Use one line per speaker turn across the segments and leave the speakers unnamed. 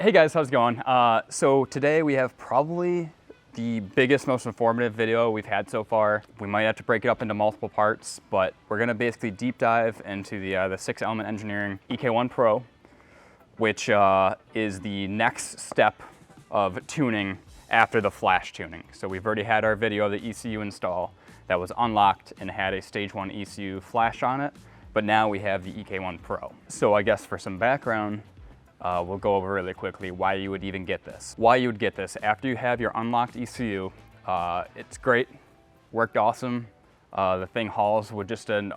Hey guys, how's it going? So today we have probably the biggest, most informative video we've had so far. We might have to break it up into multiple parts, but we're gonna basically deep dive into the 6-element engineering EK1 Pro, which is the next step of tuning after the flash tuning. So we've already had our video of the ECU install that was unlocked and had a stage 1 ECU flash on it, but now we have the EK1 Pro. So I guess for some background, we'll go over really quickly why you would even get this. Why you would get this after you have your unlocked ECU. It's great, worked awesome. The thing hauls with just an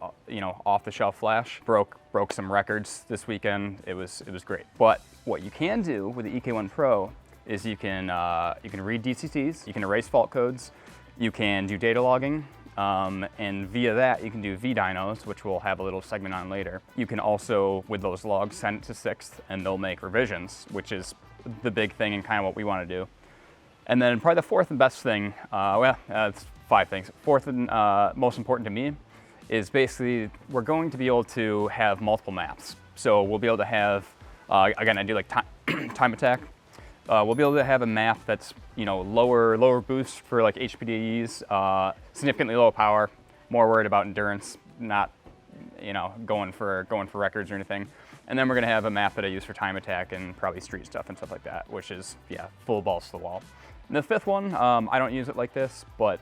off-the-shelf flash. Broke some records this weekend. It was great. But what you can do with the EK1 Pro is you can read DCTs, you can erase fault codes, you can do data logging. And via that, you can do vDynos, which we'll have a little segment on later. You can also, with those logs, send it to 6th, and they'll make revisions, which is the big thing and kind of what we want to do. And then probably the fourth and best thing, it's 5 things. Fourth and most important to me is basically we're going to be able to have multiple maps. So we'll be able to have, again, I do like time attack. We'll be able to have a map that's lower boost for like HPDEs, significantly lower power, more worried about endurance, not going for records or anything. And then we're gonna have a map that I use for time attack and probably street stuff and stuff like that, which is full balls to the wall. And the fifth one, I don't use it like this, but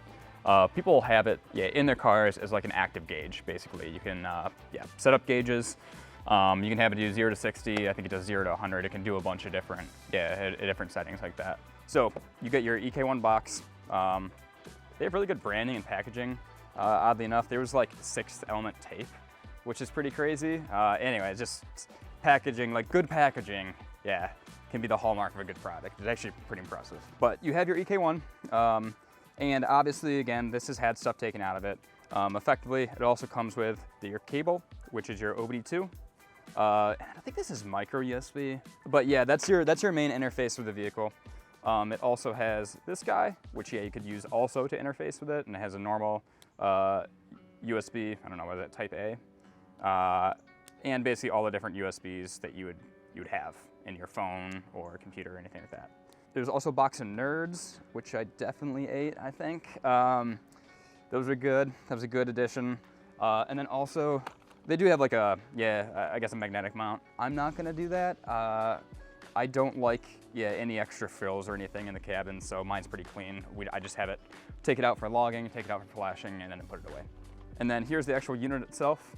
people have it in their cars as like an active gauge. Basically, you can set up gauges. You can have it do 0 to 60. I think it does 0 to 100. It can do a bunch of different settings like that. So you get your EK1 box. They have really good branding and packaging. Oddly enough, there was like 6th element tape, which is pretty crazy. Anyway, just packaging, like good packaging, can be the hallmark of a good product. It's actually pretty impressive. But you have your EK1, and obviously, again, this has had stuff taken out of it. Effectively, it also comes with your cable, which is your OBD2. I think this is micro USB, but yeah, that's your main interface with the vehicle. It also has this guy, which you could use also to interface with it, and it has a normal USB, I don't know, what is it, Type A, and basically all the different USBs that you would have in your phone or computer or anything like that. There's also a box of Nerds, which I definitely ate, I think. Those are good. That was a good addition. And then also, they do have like I guess a magnetic mount. I'm not gonna do that. I don't like, any extra frills or anything in the cabin, so mine's pretty clean. I just have it, take it out for logging, take it out for flashing, and then put it away. And then here's the actual unit itself.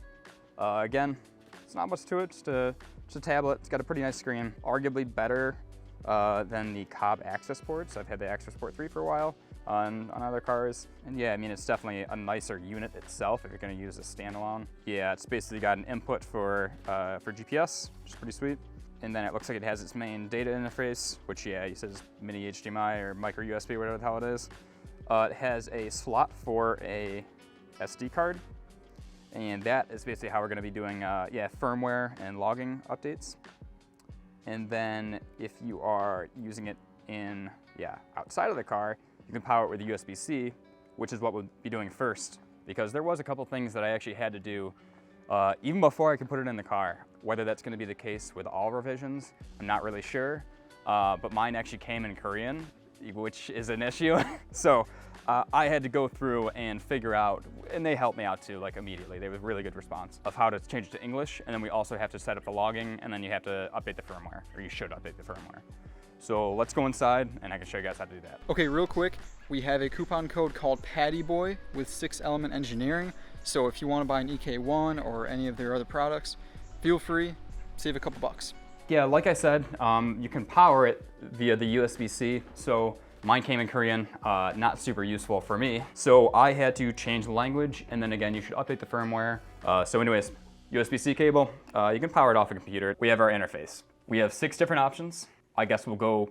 Again, it's not much to it, just a tablet. It's got a pretty nice screen, arguably better than the Cobb access ports. I've had the access port 3 for a while on other cars. And I mean, it's definitely a nicer unit itself if you're gonna use a standalone. It's basically got an input for GPS, which is pretty sweet. And then it looks like it has its main data interface, which it says mini HDMI or micro USB, whatever the hell it is. It has a slot for a SD card. And that is basically how we're gonna be doing firmware and logging updates. And then if you are using it in, outside of the car, you can power it with a USB-C, which is what we'll be doing first, because there was a couple things that I actually had to do even before I could put it in the car. Whether that's gonna be the case with all revisions, I'm not really sure, but mine actually came in Korean, which is an issue. So I had to go through and figure out, and they helped me out too, like immediately. They have a really good response of how to change it to English, and then we also have to set up the logging, and then you have to update the firmware, or you should update the firmware. So let's go inside, and I can show you guys how to do that.
Okay, real quick, we have a coupon code called PattyBoy with 6-element engineering. So if you want to buy an EK1 or any of their other products, feel free, save a couple bucks.
Yeah, like I said, you can power it via the USB-C. So mine came in Korean, not super useful for me. So I had to change the language, and then again, you should update the firmware. So anyways, USB-C cable, you can power it off a computer. We have our interface. We have 6 different options. I guess we can go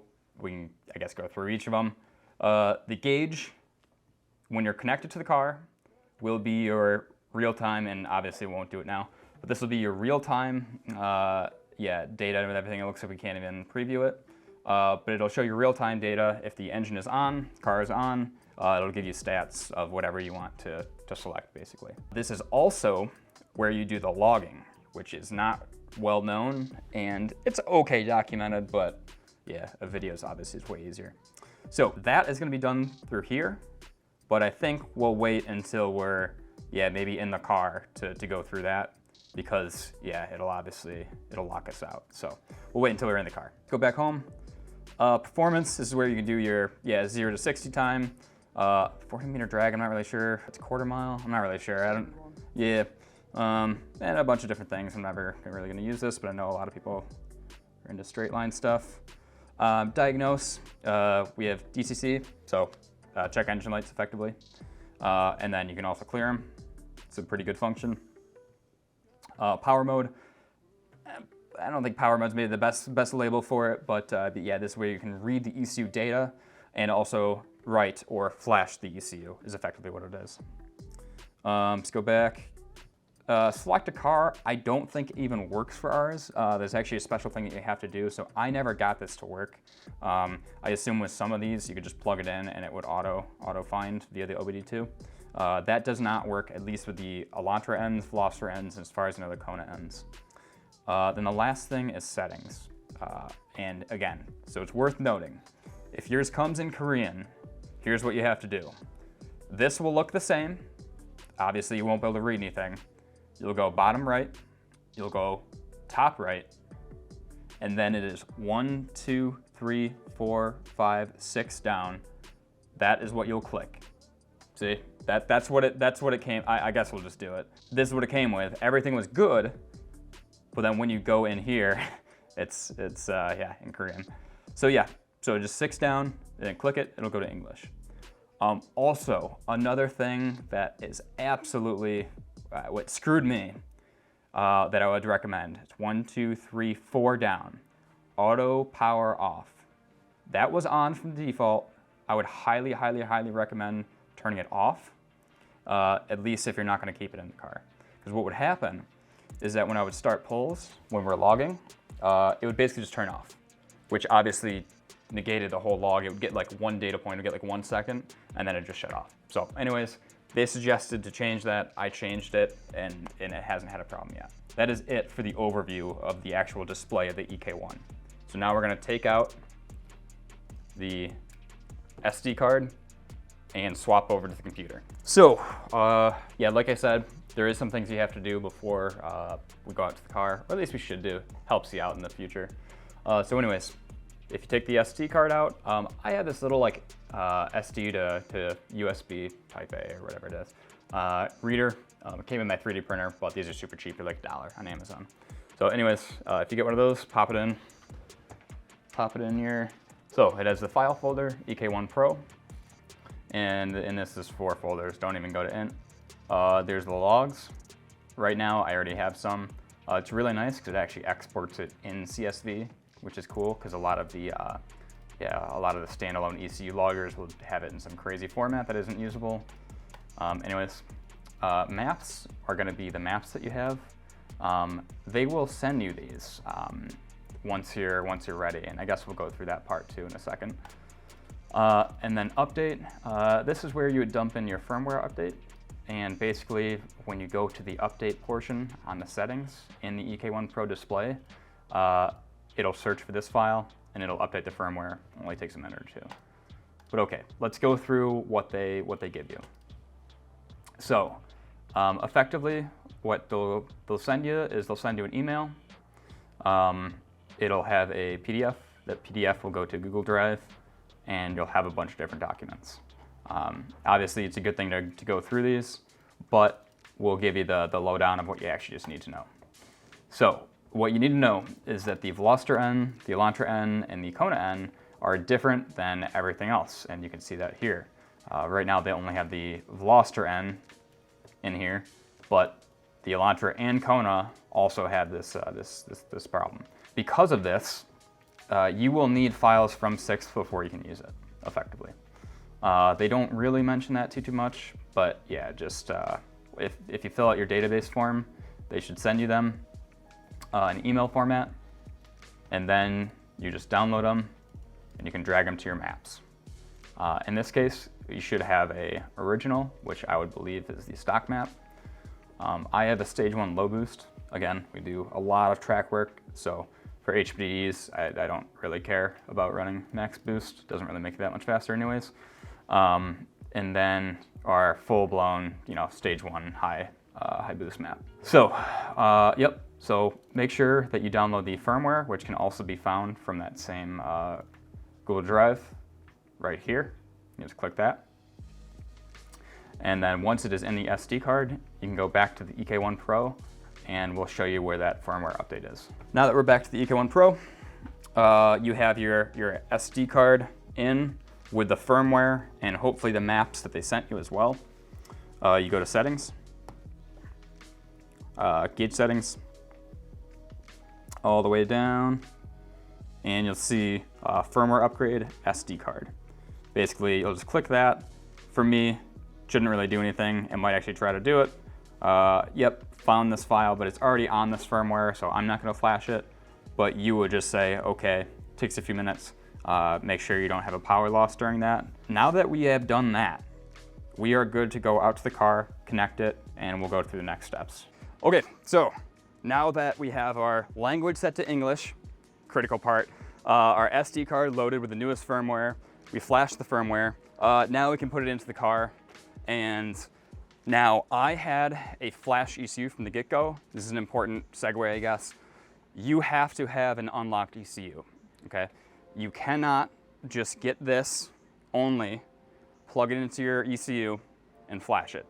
through each of them. The gauge, when you're connected to the car, will be your real-time, and obviously we won't do it now, but this will be your real-time data and everything. It looks like we can't even preview it, but it'll show you real-time data. If the engine is on, car is on, it'll give you stats of whatever you want to select, basically. This is also where you do the logging, which is not well known, and it's okay documented, but yeah, a video is obviously way easier. So that is gonna be done through here, but I think we'll wait until we're, yeah, maybe in the car to go through that, because yeah, it'll lock us out. So we'll wait until we're in the car. Go back home. Performance, this is where you can do your, 0 to 60 time. 40-meter drag, I'm not really sure. It's a quarter mile, I'm not really sure. And a bunch of different things. I'm never really gonna use this, but I know a lot of people are into straight line stuff. Diagnose, we have DCC, so check engine lights effectively. And then you can also clear them. It's a pretty good function. Power mode, I don't think power mode's maybe the best label for it, but yeah, this way you can read the ECU data and also write or flash the ECU is effectively what it is. Let's go back. Select a car, I don't think it even works for ours. There's actually a special thing that you have to do, so I never got this to work. I assume with some of these, you could just plug it in and it would auto find via the OBD2. That does not work, at least with the Elantra ends, Veloster ends, and as far as I know, the Kona ends. Then the last thing is settings. And again, so it's worth noting, if yours comes in Korean, here's what you have to do. This will look the same. Obviously, you won't be able to read anything. You'll go bottom right, you'll go top right, and then it is 1, 2, 3, 4, 5, 6 down. That is what you'll click. See, that's what it came. I guess we'll just do it. This is what it came with. Everything was good, but then when you go in here, it's yeah, in Korean. So yeah, so just 6 down, and then click it, it'll go to English. Also, another thing that is absolutely what screwed me that I would recommend. It's 1, 2, 3, 4 down. Auto power off. That was on from default. I would highly, highly, highly recommend turning it off, at least if you're not going to keep it in the car. Because what would happen is that when I would start pulls, when we're logging, it would basically just turn off, which obviously negated the whole log. It would get like one data point, it would get like 1 second, and then it just shut off. So anyways, they suggested to change that. I changed it, and it hasn't had a problem yet. That is it for the overview of the actual display of the EK1. So now we're gonna take out the SD card and swap over to the computer. So, yeah, like I said, there is some things you have to do before we go out to the car, or at least we should do. Helps you out in the future. So anyways, if you take the SD card out, I have this little like SD to USB type A or whatever it is. Reader, it came in my 3D printer, but these are super cheap. They're like $1 on Amazon. So anyways, if you get one of those, pop it in here. So it has the file folder, EK1 Pro, and in this is 4 folders. Don't even go to int. There's the logs. Right now, I already have some. It's really nice because it actually exports it in CSV, which is cool because a lot of the standalone ECU loggers will have it in some crazy format that isn't usable. Anyways, maps are going to be the maps that you have. They will send you these once you're ready, and I guess we'll go through that part too in a second. And then update. This is where you would dump in your firmware update. And basically, when you go to the update portion on the settings in the EK1 Pro display, it'll search for this file and it'll update the firmware. It only takes a minute or two. But okay, let's go through what they give you. So, effectively, what they'll send you is they'll send you an email. It'll have a PDF. That PDF will go to Google Drive, and you'll have a bunch of different documents. Obviously, it's a good thing to go through these, but we'll give you the lowdown of what you actually just need to know. So, what you need to know is that the Veloster N, the Elantra N, and the Kona N are different than everything else, and you can see that here. Right now, they only have the Veloster N in here, but the Elantra and Kona also have this problem. Because of this, you will need files from 6 before you can use it effectively. They don't really mention that too much, but yeah, just if you fill out your database form, they should send you them in email format, and then you just download them and you can drag them to your maps. In this case, you should have a original, which I would believe is the stock map. I have a stage 1 low boost. Again, we do a lot of track work, so For HPDs, I don't really care about running max boost. Doesn't really make it that much faster anyways. And then our full-blown, stage 1 high boost map. So, yep. So make sure that you download the firmware, which can also be found from that same Google Drive right here. You just click that. And then once it is in the SD card, you can go back to the EK1 Pro and we'll show you where that firmware update is. Now that we're back to the EK1 Pro, you have your SD card in with the firmware and hopefully the maps that they sent you as well. You go to settings, gauge settings, all the way down, and you'll see firmware upgrade SD card. Basically, you'll just click that. For me, shouldn't really do anything. It might actually try to do it. Yep, found this file, but it's already on this firmware, so I'm not gonna flash it. But you would just say, okay, takes a few minutes. Make sure you don't have a power loss during that. Now that we have done that, we are good to go out to the car, connect it, and we'll go through the next steps. Okay, so now that we have our language set to English, critical part, our SD card loaded with the newest firmware, we flashed the firmware, now we can put it into the car. And now I had a flash ECU from the get-go. This is an important segue, I guess. You have to have an unlocked ECU, okay? You cannot just get this only, plug it into your ECU, and flash it.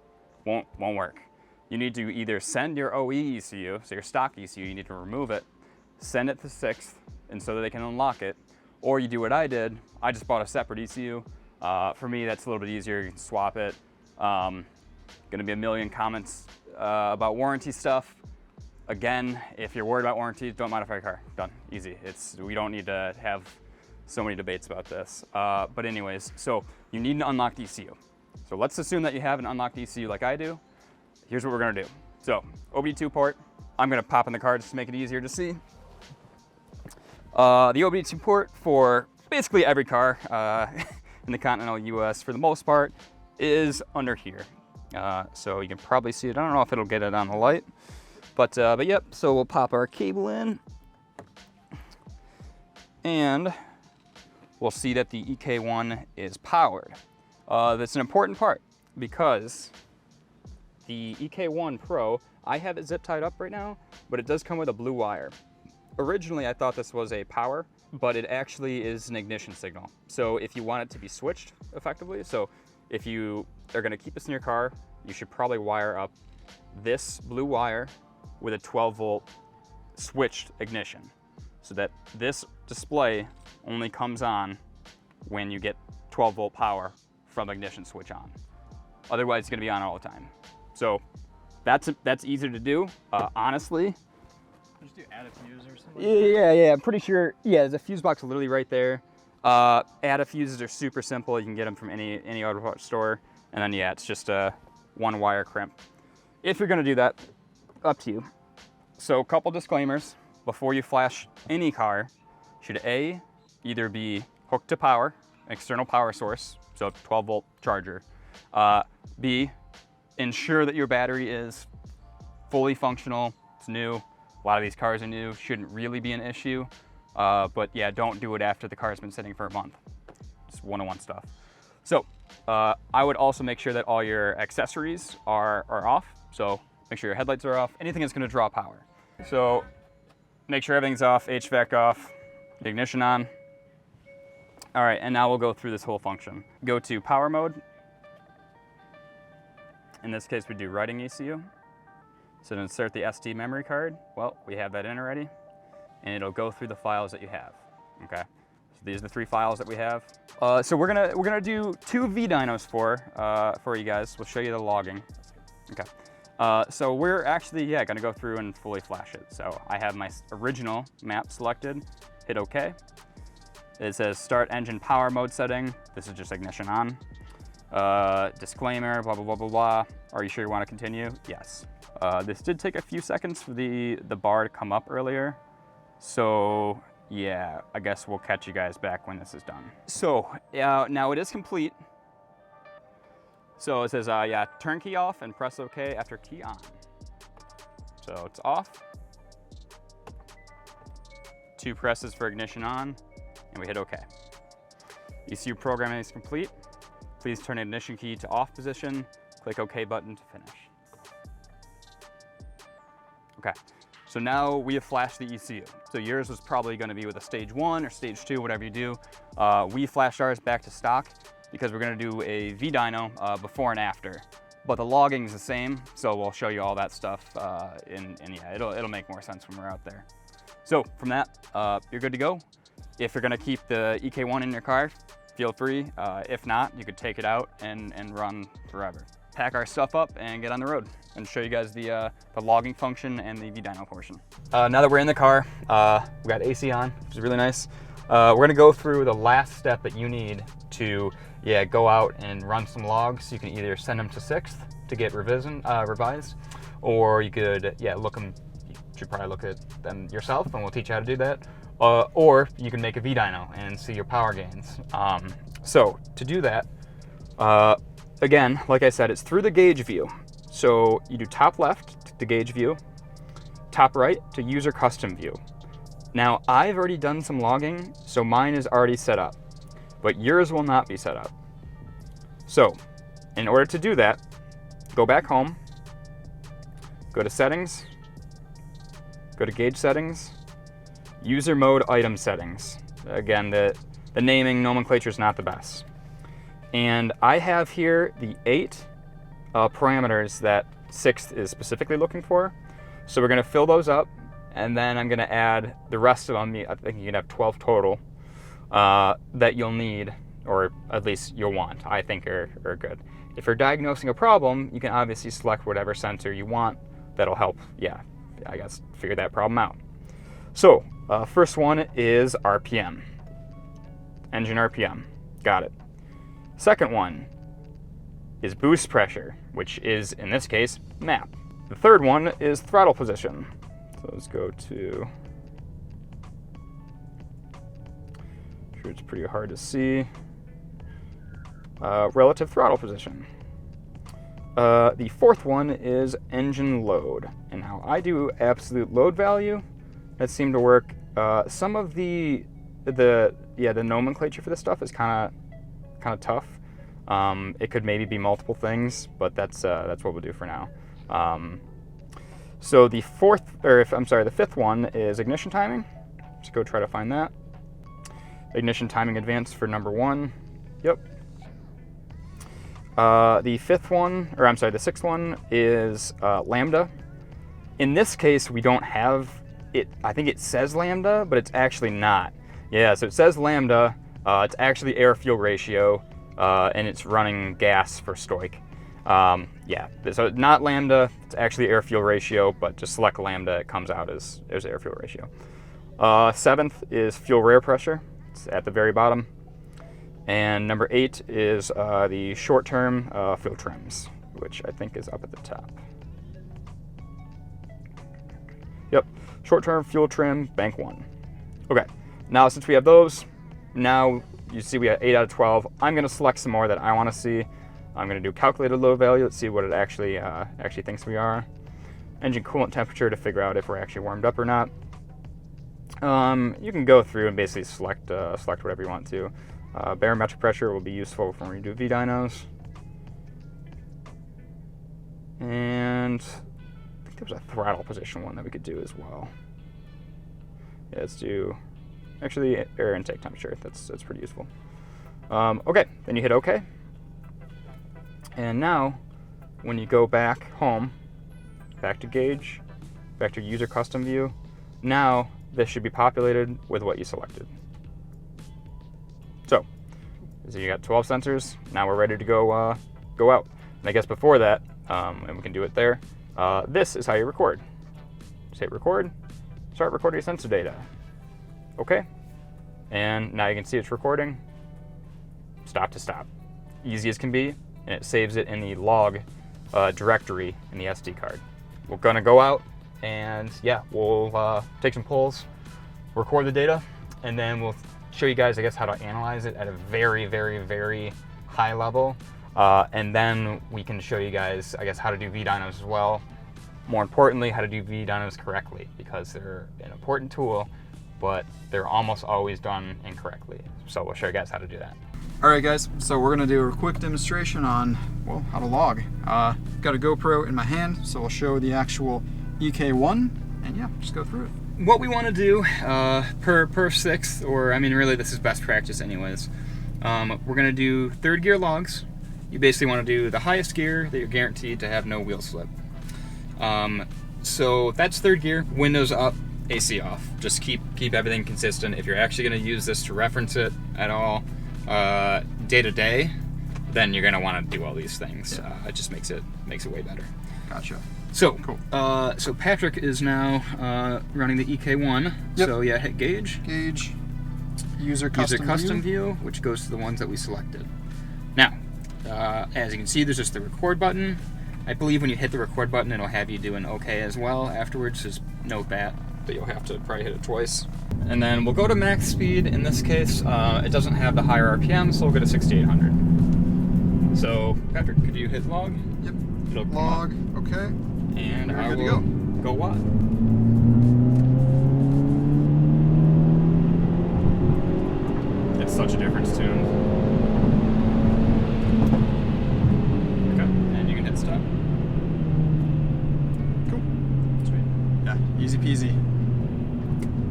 Won't work. You need to either send your OE ECU, so your stock ECU, you need to remove it, send it to 6th, and so that they can unlock it, or you do what I did. I just bought a separate ECU. For me, that's a little bit easier. You can swap it. Gonna be a million comments about warranty stuff. Again, if you're worried about warranty, don't modify your car. Done, easy. We don't need to have so many debates about this. But anyways, so you need an unlocked ECU. So let's assume that you have an unlocked ECU like I do. Here's what we're gonna do. So OBD2 port, I'm gonna pop in the car just to make it easier to see. The OBD2 port for basically every car in the continental US for the most part is under here. So you can probably see it. I don't know if it'll get it on the light, but yep. So we'll pop our cable in and we'll see that the EK1 is powered. That's an important part because the EK1 Pro, I have it zip tied up right now, but it does come with a blue wire. Originally, I thought this was a power, but it actually is an ignition signal. So if you want it to be switched effectively, so if you are gonna keep this in your car, you should probably wire up this blue wire with a 12-volt switched ignition so that this display only comes on when you get 12-volt power from ignition switch on. Otherwise, it's gonna be on all the time. So that's easier to do, honestly.
Just do add a fuse or something?
Yeah, I'm pretty sure. Yeah, there's a fuse box literally right there. Add a fuses are super simple. You can get them from any auto parts store. And then yeah, it's just a one wire crimp. If you're gonna do that, up to you. So a couple disclaimers. Before you flash any car, should A, either be hooked to power, an external power source, so 12-volt charger. B, ensure that your battery is fully functional, it's new. A lot of these cars are new, shouldn't really be an issue. But yeah, don't do it after the car's been sitting for a month. It's 101 stuff. So I would also make sure that all your accessories are off. So make sure your headlights are off, anything that's gonna draw power. So make sure everything's off, HVAC off, ignition on. All right, and now we'll go through this whole function. Go to power mode. In this case, we do writing ECU. So to insert the SD memory card, well, we have that in already, and it'll go through the files that you have, okay? So these are the 3 files that we have. So we're gonna do 2 vDynos for you guys. We'll show you the logging. Okay. So we're actually, yeah, gonna go through and fully flash it. So I have my original map selected, hit OK. It says start engine power mode setting. This is just ignition on. Disclaimer, blah, blah, blah, blah, blah. Are you sure you want to continue? Yes. This did take a few seconds for the bar to come up earlier. So yeah, I guess we'll catch you guys back when this is done. So now it is complete. So it says, yeah, turn key off and press OK after key on. So it's off. 2 presses for ignition on, and we hit OK. ECU programming is complete. Please turn ignition key to off position, click OK button to finish. Okay, so now we have flashed the ECU. So yours was probably going to be with a stage 1 or stage 2, whatever you do. We flashed ours back to stock because we're going to do a V-dyno before and after. But the logging is the same, so we'll show you all that stuff, and yeah, it'll make more sense when we're out there. So from that, you're good to go. If you're going to keep the EK1 in your car, feel free. If not, you could take it out and run forever. Pack our stuff up and get on the road and show you guys the logging function and the V-dyno portion. Now that we're in the car, we got AC on, which is really nice. We're going to go through the last step that you need to go out and run some logs. You can either send them to 6th to get revised, or you could look them. You should probably look at them yourself, and we'll teach you how to do that. Or you can make a V-dyno and see your power gains. So to do that, again, like I said, it's through the gauge view. So you do top left to gauge view, top right to user custom view. Now I've already done some logging, so mine is already set up, but yours will not be set up. So in order to do that, go back home, go to settings, go to gauge settings, user mode item settings. Again, the naming nomenclature is not the best. And I have here the 8 parameters that 6th is specifically looking for. So we're going to fill those up, and then I'm going to add the rest of them. I think you can have 12 total that you'll need, or at least you'll want, I think are good. If you're diagnosing a problem, you can obviously select whatever sensor you want that'll help, I guess, figure that problem out. So first one is RPM, engine RPM, got it. Second one is boost pressure, which is, in this case, map. The third one is throttle position. So let's go to, sure it's pretty hard to see, relative throttle position. The fourth one is engine load. And how I do absolute load value, that seemed to work. Some of the nomenclature for this stuff is kind of tough. It could maybe be multiple things, but that's what we'll do for now. So the fifth one is ignition timing. Let's go try to find that. Ignition timing advanced for number 1. Yep. The sixth one is lambda. In this case, we don't have it. I think it says lambda, but it's actually not. Yeah, so it says lambda. It's actually air-fuel ratio, and it's running gas for stoich. So not lambda, it's actually air-fuel ratio, but just select lambda, it comes out as air-fuel ratio. 7th is fuel rear pressure. It's at the very bottom. And number 8 is the short-term fuel trims, which I think is up at the top. Yep, short-term fuel trim, bank 1. Okay, now since we have those, now you see we have 8 out of 12. I'm gonna select some more that I wanna see. I'm gonna do calculated load value. Let's see what it actually thinks we are. Engine coolant temperature to figure out if we're actually warmed up or not. You can go through and basically select whatever you want to. Barometric pressure will be useful when we do V-dynos. And I think there was a throttle position one that we could do as well. Yeah, let's do, actually, air intake temperature. That's pretty useful. Okay, then you hit OK. And now, when you go back home, back to gauge, back to user custom view, now this should be populated with what you selected. So you got 12 sensors. Now we're ready to go out. And I guess before that, and we can do it there, this is how you record. Just hit record, start recording your sensor data. Okay, and now you can see it's recording, stop to stop. Easy as can be, and it saves it in the log directory in the SD card. We're gonna go out and we'll take some polls, record the data, and then we'll show you guys, I guess, how to analyze it at a very, very, very high level. And then we can show you guys, I guess, how to do V-dynos as well. More importantly, how to do V-dynos correctly, because they're an important tool but they're almost always done incorrectly. So we'll show you guys how to do that.
All right, guys, so we're gonna do a quick demonstration on, well, how to log. Got a GoPro in my hand, so we'll show the actual EK1, and yeah, just go through it.
What we want to do per sixth, or I mean really this is best practice anyways, we're going to do third gear logs. You basically want to do the highest gear that you're guaranteed to have no wheel slip. So that's third gear, windows up, AC off. Just keep everything consistent. If you're actually going to use this to reference it at all day to day, then you're going to want to do all these things. It just makes it way better.
Gotcha.
So,
cool.
So Patrick is now running the EK1.
Yep.
So yeah, hit gauge.
Gauge. User custom
view, which goes to the ones that we selected. Now, as you can see, there's just the record button. I believe when you hit the record button, it'll have you do an OK as well afterwards. Just note that, but you'll have to probably hit it twice. And then we'll go to max speed. In this case, it doesn't have the higher RPM, so we'll go to 6,800. So, Patrick, could you hit log?
Yep.
It'll
log, okay.
And
We're
I
good to
will go what? It's such a difference tune. Okay, and you can hit stop.
Cool. Sweet. Yeah, easy peasy.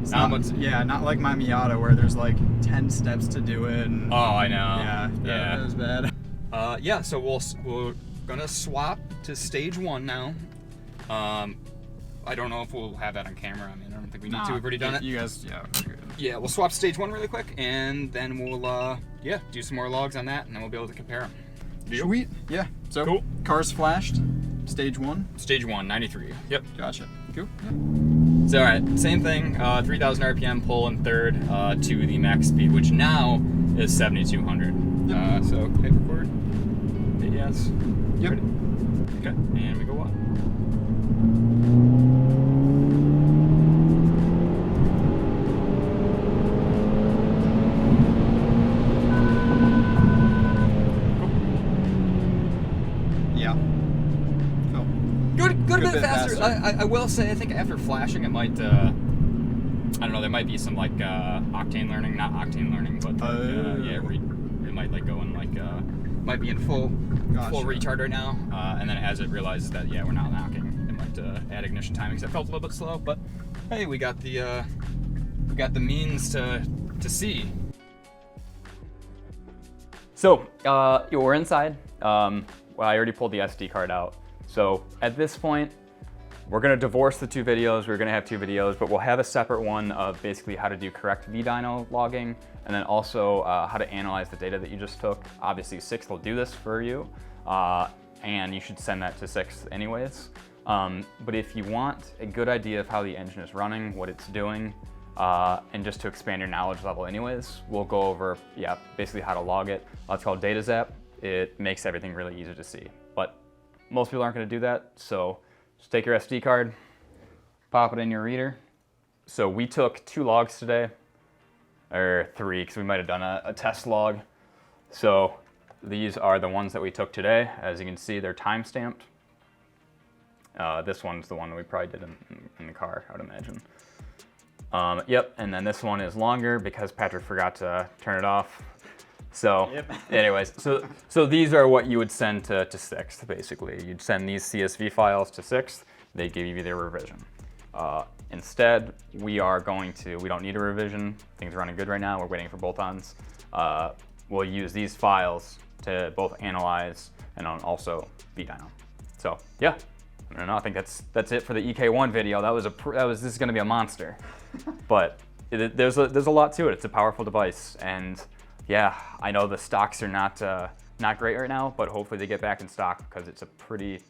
It's not like my Miata where there's like 10 steps to do it. And,
oh, I know.
Yeah, that was bad.
Yeah, so we're gonna swap to stage 1 now. I don't know if we'll have that on camera. I mean, I don't think we need to. We've already done it.
You guys, yeah. Good.
Yeah, we'll swap stage 1 really quick, and then we'll, do some more logs on that, and then we'll be able to compare them.
Sweet. Yeah. So,
cool.
Cars flashed. Stage 1.
Stage 1, 93. Yep.
Gotcha. Cool. Yeah.
So, all right, same thing. 3,000 RPM pull in third to the max speed, which now is 7,200. Yep. So, hit record. Hit yes.
Yep.
Ready? Okay, and we go what? Good a bit faster. I will say, I think after flashing, it might, I don't know, there might be some like octane learning, not octane learning, but it might like go in like, might be in full retard right now, and then as it realizes that we're not knocking, it might add ignition timing. Because it felt a little bit slow, but hey, we got the means to see. So we're inside. Well, I already pulled the SD card out. So at this point, we're gonna divorce the two videos. We're gonna have two videos, but we'll have a separate one of basically how to do correct VDyno logging, and then also how to analyze the data that you just took. Obviously, Sixth will do this for you, and you should send that to Sixth anyways. But if you want a good idea of how the engine is running, what it's doing, and just to expand your knowledge level anyways, we'll go over, basically how to log it. It's called Data Zap. It makes everything really easy to see. But most people aren't going to do that, so just take your SD card, pop it in your reader. So we took 2 logs today, or 3, because we might have done a test log. So these are the ones that we took today. As you can see, they're time-stamped. This one's the one that we probably did in the car, I would imagine. Yep, and then this one is longer because Patrick forgot to turn it off. So, anyways, so these are what you would send to Sixth, basically. You'd send these CSV files to Sixth, they give you their revision. Instead, we don't need a revision. Things are running good right now, we're waiting for bolt-ons. We'll use these files to both analyze and also VDyno. So, yeah, I don't know, I think that's it for the EK1 video. This is gonna be a monster. But there's a lot to it. It's a powerful device, and yeah, I know the stocks are not great right now, but hopefully they get back in stock because it's a pretty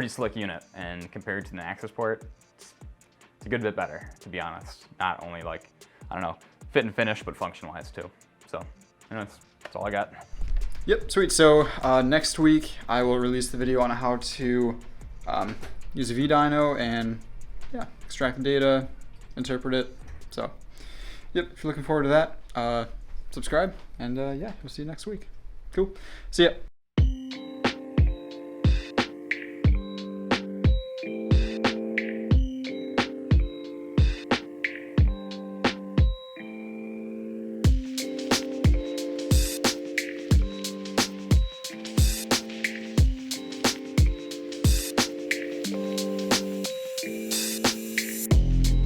slick unit, and compared to the access port, it's a good bit better, to be honest. Not only like, I don't know, fit and finish, but function-wise too. So, anyways, that's all I got.
Yep, sweet. So next week I will release the video on how to use a VDyno and extract the data, interpret it. So, yep, if you're looking forward to that, subscribe, and we'll see you next week. Cool. See ya.